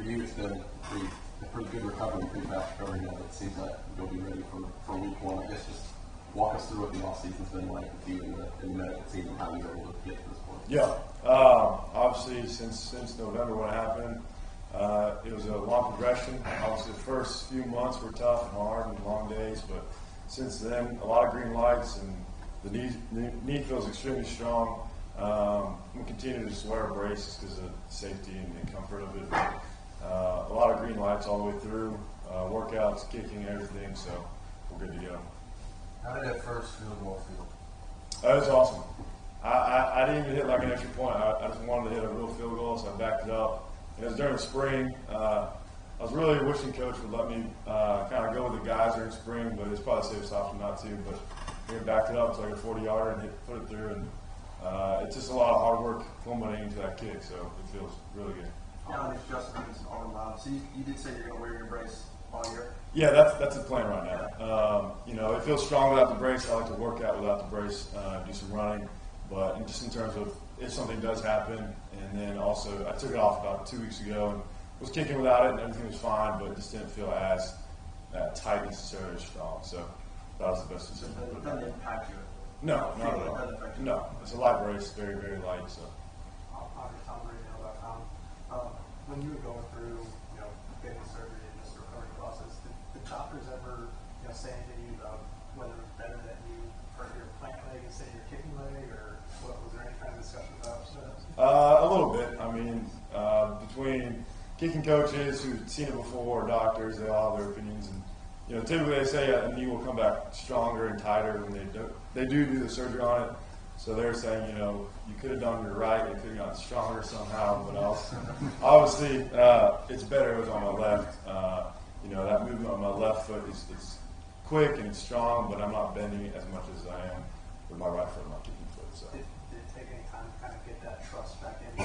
For you, it's been a pretty good recovery, pretty fast recovery now. It seems like you'll be ready for week one. I guess just walk us through what the off-season's been like with you in the medical team and how you were able to get to this point. Yeah, obviously since November when it happened, it was a long progression. Obviously the first few months were tough and hard and long days, but since then, a lot of green lights and the knee feels extremely strong. We continue to just wear a brace because of safety and comfort of it. A lot of green lights all the way through, workouts, kicking, everything, so we're good to go. How did that first field goal feel? That was awesome. I didn't even hit like an extra point. I just wanted to hit a real field goal, so I backed it up. And it was during the spring. I was really wishing Coach would let me kind of go with the guys during spring, but it's probably the safest option not to. But we backed it up to like a 40-yarder and put it through. And it's just a lot of hard work culminating into that kick, so it feels really good. Now it's Justin Hughes Auburn Live. So you did say you're going to wear your brace all year? Yeah, that's the plan right now. It feels strong without the brace. I like to work out without the brace, do some running. But just in terms of if something does happen, and then also I took it off about 2 weeks ago and was kicking without it and everything was fine, but it just didn't feel as tight necessarily as strong. So that was the best decision. It doesn't impact you? No, not at all. No, it's a light brace, very, very light. So. When you were going through, getting surgery and this recovery process, did doctors ever, say anything to you about whether it was better that you hurt your plant leg instead of your kicking leg, or was there any kind of discussion about that? A little bit. I mean, between kicking coaches who've seen it before, doctors, they all have their opinions, and typically they say a knee will come back stronger and tighter when they do the surgery on it. So they're saying, you could have done your right, you could have gotten stronger somehow, but obviously it's better it was on my left. That movement on my left foot is quick and it's strong, but I'm not bending it as much as I am with my right foot and my kicking foot. So. Did it take any time to kind of get that trust back in?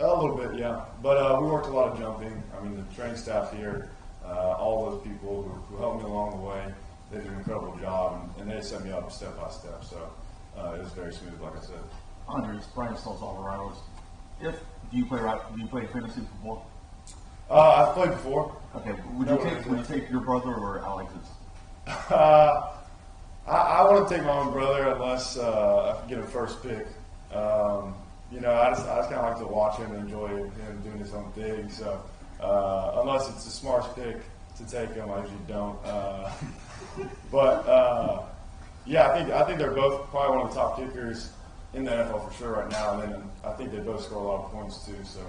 A little bit, yeah. But we worked a lot of jumping. I mean, the training staff here, all those people who helped me along the way, they did an incredible job, and they set me up step by step. So. It was very smooth, like I said. Andres, Brian Stoltz, Auburn Tigers. Do you play fantasy football? I've played before. Okay, would you take your brother or Alex's? I want to take my own brother unless I can get a first pick. I just kind of like to watch him and enjoy him doing his own thing. So unless it's the smartest pick to take him, I usually don't. Yeah, I think they're both probably one of the top kickers in the NFL for sure right now, and then I think they both score a lot of points too. So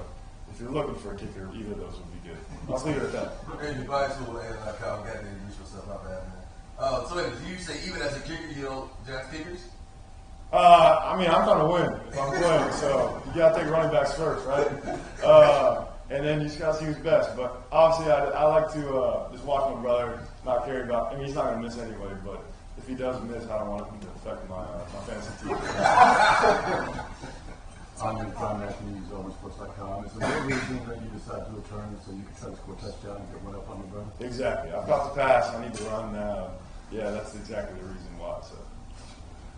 if you're looking for a kicker, either of those would be good. I'll leave it at that. And you buy tool and Kyle got to introduce yourself, not bad, man. So do you say even as a kicker you don't draft kickers? I'm trying to win if I'm playing, so you got to take running backs first, right? And then you just got to see who's best. But obviously, I like to just watch my brother, not care about. He's not going to miss anyway, but. If he does miss, I don't want him to affect my fantasy team. I'm John Matthews, AuburnSports.com. Is there no reason that you decide to return so you can try to score a touchdown and get one up on your brother? Exactly. I've got to pass. I need to run now. Yeah, that's exactly the reason why. So.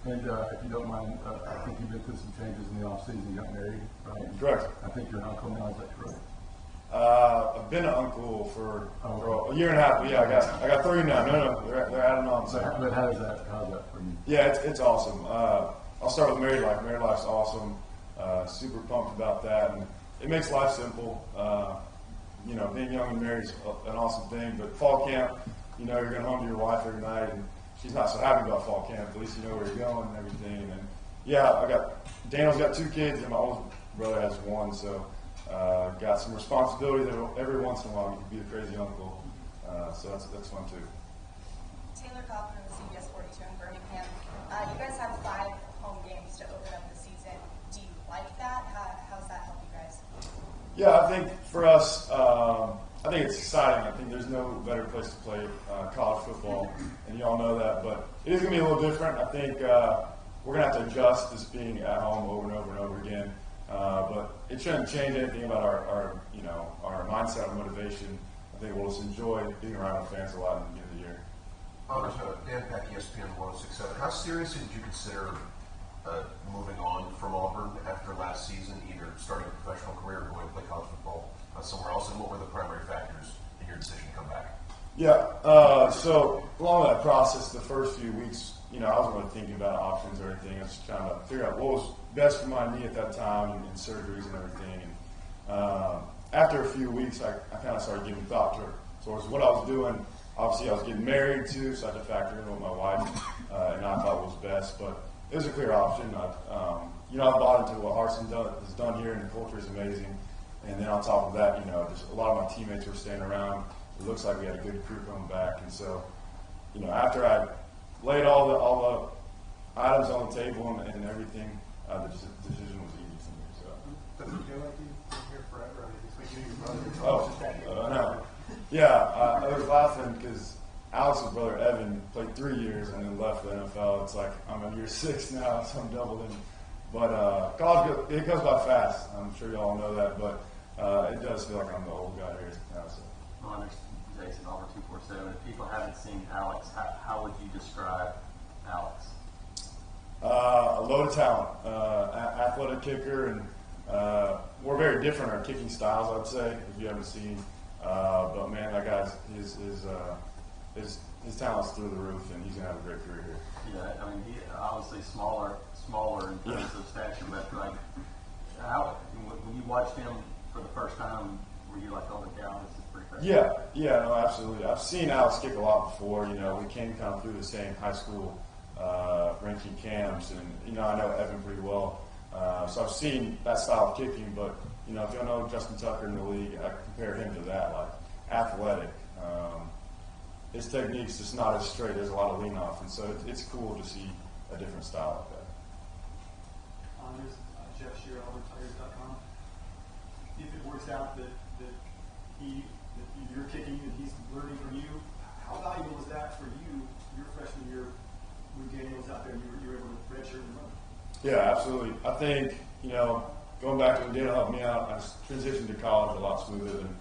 And if you don't mind, I think you've been through some changes in the offseason. You got married, right? Correct. I think you're an uncle now. Is that correct? I've been an uncle for a year and a half. But yeah, I got 3 now. No, they're adding on. So. But how's that for you? Yeah, it's awesome. I'll start with married life. Married life's awesome. Super pumped about that, and it makes life simple. Being young and married is an awesome thing. But fall camp, you're going home to your wife every night, and she's not so happy about fall camp. At least you know where you're going and everything. And yeah, Daniel's got 2 kids, and my oldest brother has 1. So. Got some responsibility that every once in a while you can be a crazy uncle, so that's fun too. Taylor Kaufman with CBS 42 in Birmingham. You guys have 5 home games to open up the season. Do you like that? How's that help you guys? Yeah, I think for us, I think it's exciting. I think there's no better place to play college football, and you all know that. But it is going to be a little different. I think we're going to have to adjust this being at home over and over and over again. But it shouldn't change anything about our mindset or motivation. I think we'll just enjoy being around our fans a lot in the beginning of the year. Dan Peck, ESPN 106.7. How seriously did you consider moving on from Auburn after last season, either starting a professional career or going to play college football somewhere else, and what were the primary factors in your decision to come back? Yeah, so along that process, the first few weeks, I wasn't really thinking about options or anything. I was just trying to figure out what was best for my knee at that time and surgeries and everything. And after a few weeks, I kind of started giving thought towards what I was doing. Obviously, I was getting married too, so I had to factor in what my wife and I thought was best. But it was a clear option. I bought into what Carlson has done here, and the culture is amazing. And then on top of that, just a lot of my teammates were staying around. It looks like we had a good crew coming back. And so, after I laid all the items on the table and everything, the decision was easy for me. So. Does it feel like you've been here forever? I mean, between you and your brother, no. Yeah, I was laughing because Alex's brother Evan played 3 years and then left the NFL. It's like I'm in year 6 now, so I'm doubling. But college, it goes by fast. I'm sure y'all know that, but it does feel like I'm the old guy here now. So. Well, there's Jason Auburn 247. If people haven't seen Alex, how would you describe Alex? A load of talent, athletic kicker, and we're very different in our kicking styles, I would say, if you haven't seen. But man, that guy's his talent's through the roof, and he's gonna have a great career here. Yeah, I mean, he obviously smaller in terms of stature, but like, when you watched him for the first time, were you like, oh my God, this is pretty crazy? Yeah, no, absolutely. I've seen Alex kick a lot before. We came kind of through the same high school ranking camps, and I know Evan pretty well, so I've seen that style of kicking. But if you know Justin Tucker in the league, I compare him to that, like athletic. His technique's just not as straight. There's a lot of lean off, and so it's cool to see a different style like that. Jeff Shearer, AuburnTigers.com. If it works out that you're kicking and he's learning from you, how valuable was that for you? Your freshman year, when Daniel was out there, and you were able to redshirt and run. Yeah, absolutely. I think going back when Daniel helped me out, I transitioned to college a lot smoother than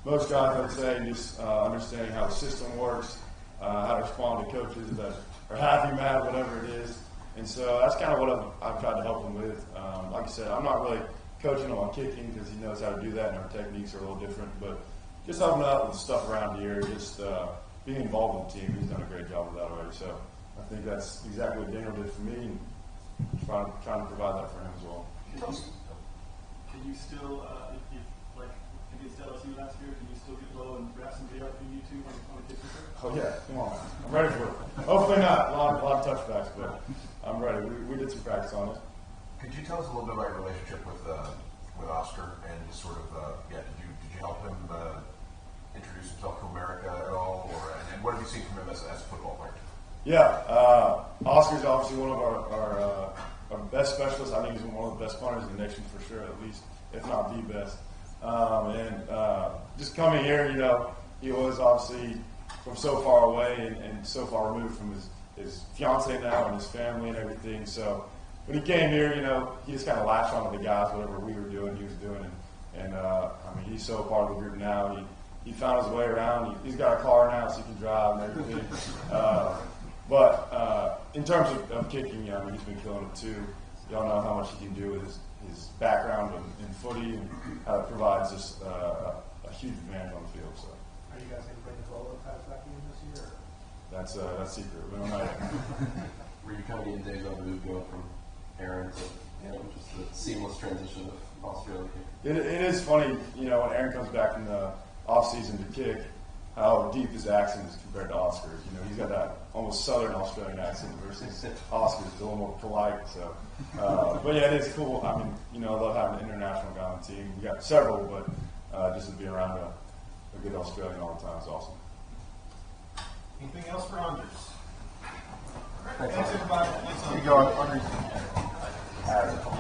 most guys, I'd say. Just understanding how the system works, how to respond to coaches that are happy, mad, whatever it is. And so that's kind of what I've tried to help him with. Like I said, I'm not really coaching him on kicking because he knows how to do that, and our techniques are a little different. But just helping out with stuff around here, just being involved with the team. He's done a great job with that already. So I think that's exactly what Daniel did for me, and trying to provide that for him as well. Can you still, if against LSU last year, can you still get low and grab some JR from you two on a kicking return? Oh yeah, come on, I'm ready for it. Hopefully not a lot of touchbacks, but I'm ready. We did some practice on it. Could you tell us a little bit about your relationship with Oscar and just sort of did you help him introduce himself to America at all, and what have you seen from him as a football player? Yeah, Oscar's obviously one of our best specialists. I think he's one of the best punters in the nation for sure, at least, if not the best. Just coming here, he was obviously from so far away and so far removed from his fiance now and his family and everything. So when he came here, he just kind of latched onto the guys, whatever we were doing, he was doing. And he's so part of the group now. He found his way around. He's got a car now, so he can drive and everything. But in terms of kicking, he's been killing it too. Y'all know how much he can do with his background in footy and how it provides us a huge advantage on the field. So. Are you guys going to play the Bolo pass back in this year? That's secret. We don't know yet. Were you kind of getting deja vu going from Aaron to just the seamless transition of Australia? It is funny, when Aaron comes back in the off season to kick, how deep his accent is compared to Oscar's. He's got that almost Southern Australian accent versus Oscar's, a little more polite. So, but yeah, it is cool. I love having an international guy on the team. We got several, but just to be around a good Australian all the time is awesome. Anything else for Andres? Thanks, Thanks everybody. Here you go, Andres.